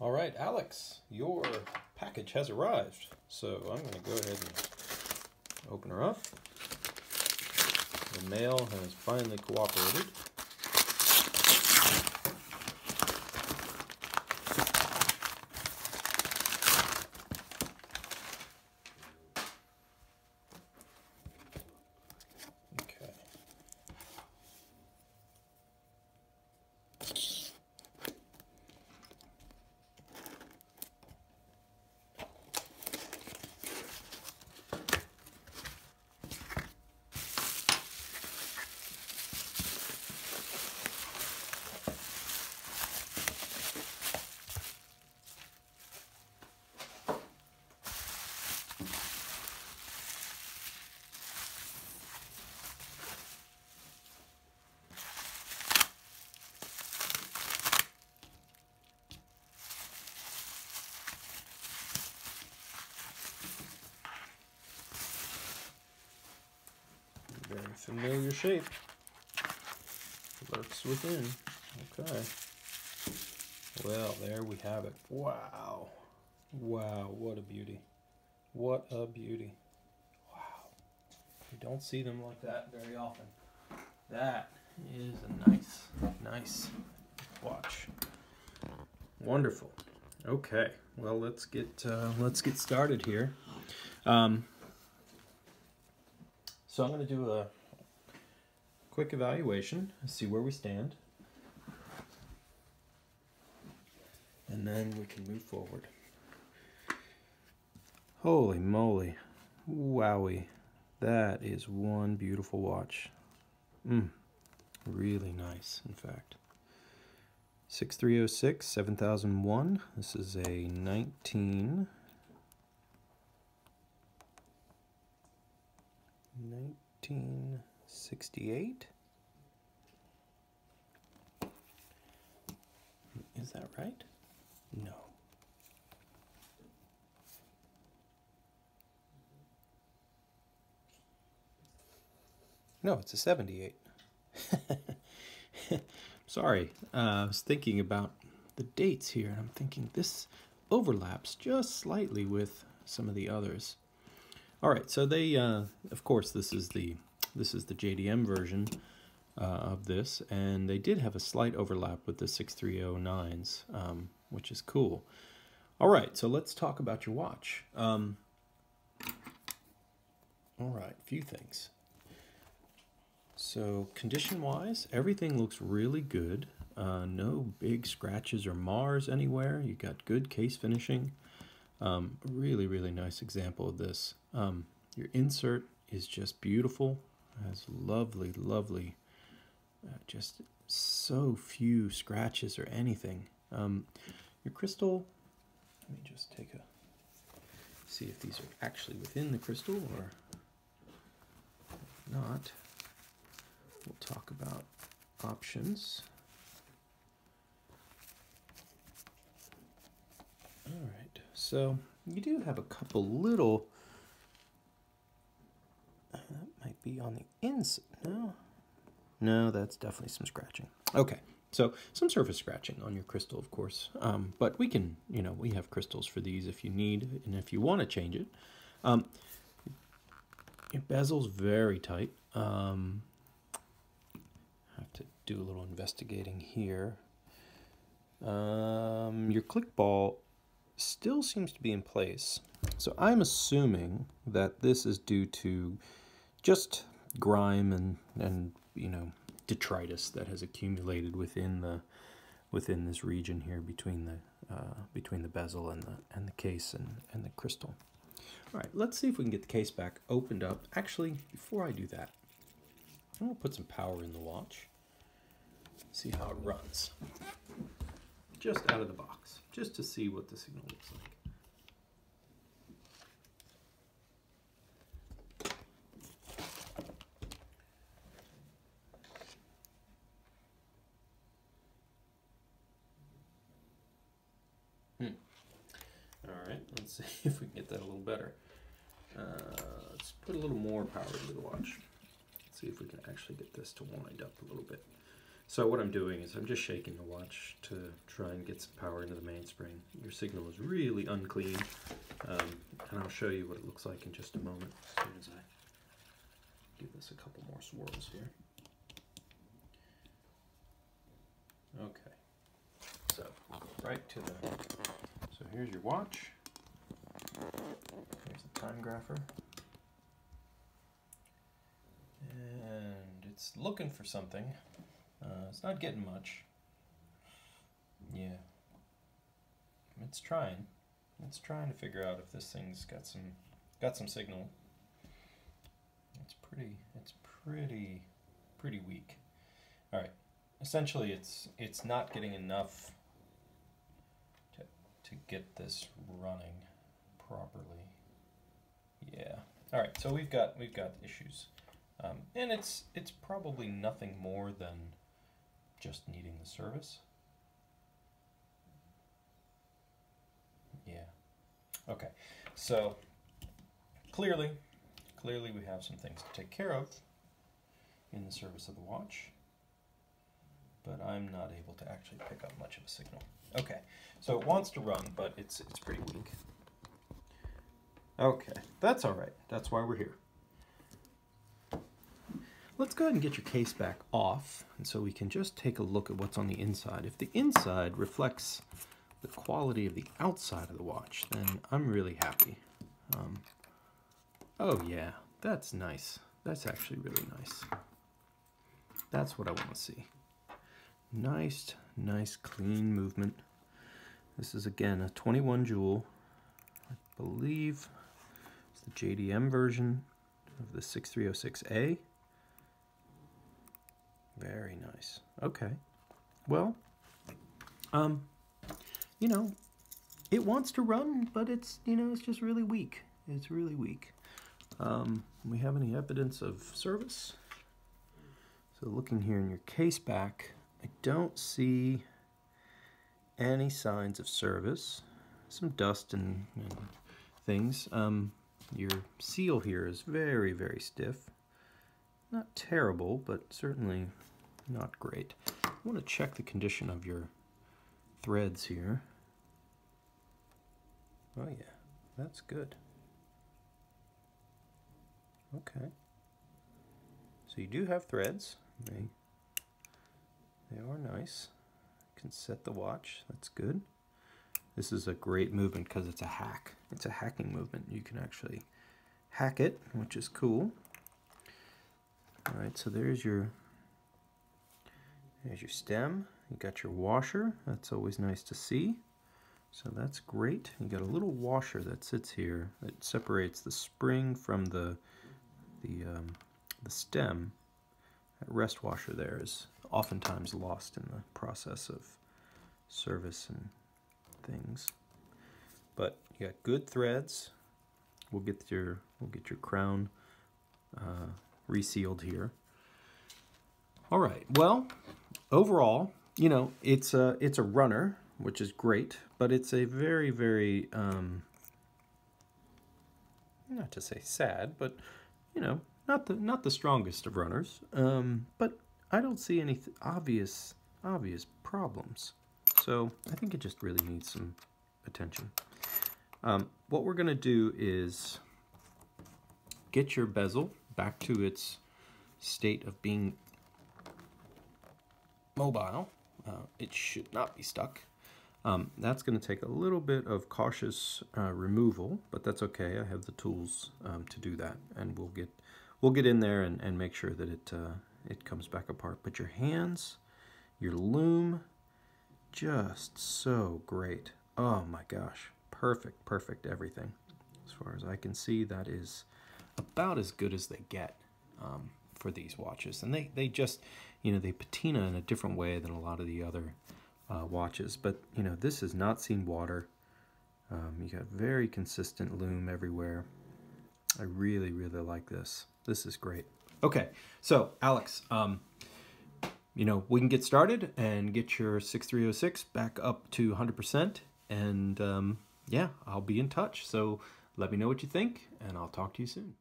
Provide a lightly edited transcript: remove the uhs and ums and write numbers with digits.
All right, Alex, your package has arrived. So I'm going to go ahead and open her up. The mail has finally cooperated. Okay. Very familiar shape. Lurks within. Okay. Well, there we have it. Wow. Wow, what a beauty. What a beauty. Wow. You don't see them like that very often. That is a nice watch. Wonderful. Okay. Well, let's get started here. So I'm going to do a quick evaluation, see where we stand, and then we can move forward. Holy moly, wowie, that is one beautiful watch. Really nice, in fact. 6306, 7001, this is a 1968. Is that right? No. No, it's a 78. Sorry, I was thinking about the dates here, and I'm thinking this overlaps just slightly with some of the others. All right, so they, of course, this is the JDM version of this, and they did have a slight overlap with the 6309s, which is cool. All right, so let's talk about your watch. All right, a few things. So condition-wise, everything looks really good. No big scratches or mars anywhere. You got good case finishing. Really nice example of this. Your insert is just beautiful. It has lovely, just so few scratches or anything. Your crystal, let me just see if these are actually within the crystal or not. We'll talk about options. All right, so you do have a couple little, that might be on the inside. No, that's definitely some scratching. Okay, so some surface scratching on your crystal, of course, but we can, we have crystals for these if you need, and if you want to change it. Your bezel's very tight. Have to do a little investigating here. Your click ball still seems to be in place, so I'm assuming that this is due to just grime and detritus that has accumulated within this region here between the bezel and the case and the crystal. All right, let's see if we can get the case back opened up. Actually, before I do that, I'm going to put some power in the watch. See how it runs. Just out of the box, just to see what the signal looks like. All right, let's see if we can get that a little better. Let's put a little more power into the watch. Let's see if we can actually get this to wind up a little bit. So what I'm doing is I'm just shaking the watch to try and get some power into the mainspring. Your signal is really unclean, and I'll show you what it looks like in just a moment as soon as I give this a couple more swirls here. Okay, so right to the, so here's your watch, here's the time grapher, and it's looking for something. It's not getting much. Yeah, it's trying. It's trying to figure out if this thing's got some signal. It's pretty weak. All right. Essentially, it's not getting enough to get this running properly. Yeah. All right. So we've got issues, and it's probably nothing more than just needing the service. Yeah. Okay. So clearly we have some things to take care of in the service of the watch, but I'm not able to actually pick up much of a signal. Okay, so it wants to run, but it's pretty weak. Okay, that's all right. That's why we're here. Let's go ahead and get your case back off, and so we can just take a look at what's on the inside. If the inside reflects the quality of the outside of the watch, then I'm really happy. Oh yeah, that's nice. That's actually really nice. That's what I want to see. Nice clean movement. This is again a 21 jewel. I believe it's the JDM version of the 6306A. Very nice. Okay. Well, you know, it wants to run, but it's, you know, it's just really weak. It's really weak. We have any evidence of service? So looking here in your case back, I don't see any signs of service. Some dust and things. Your seal here is very stiff. Not terrible, but certainly not great. I want to check the condition of your threads here. Oh yeah, that's good. Okay. So you do have threads. They are nice. You can set the watch. That's good. This is a great movement because it's a hack. It's a hacking movement. You can actually hack it, which is cool. All right, so there's your stem. You got your washer. That's always nice to see. So that's great. You got a little washer that sits here that separates the spring from the stem. That rest washer there is oftentimes lost in the process of service and things. But you got good threads. We'll get your crown resealed here. All right. Well, overall, you know, it's a runner, which is great, but it's a very not to say sad, but you know, not the strongest of runners. But I don't see any obvious problems. So I think it just really needs some attention. What we're going to do is get your bezel back to its state of being mobile. It should not be stuck. That's going to take a little bit of cautious removal, but that's okay. I have the tools to do that, and we'll get in there and make sure that it comes back apart. But your hands, your loom, just so great. Oh my gosh, perfect everything. As far as I can see, that is about as good as they get for these watches, and they just, you know, they patina in a different way than a lot of the other watches, but you know, this has not seen water. You got very consistent loom everywhere. I really like this. This is great. Okay, so Alex, you know, we can get started and get your 6306 back up to 100%, and yeah, I'll be in touch. So let me know what you think, and I'll talk to you soon.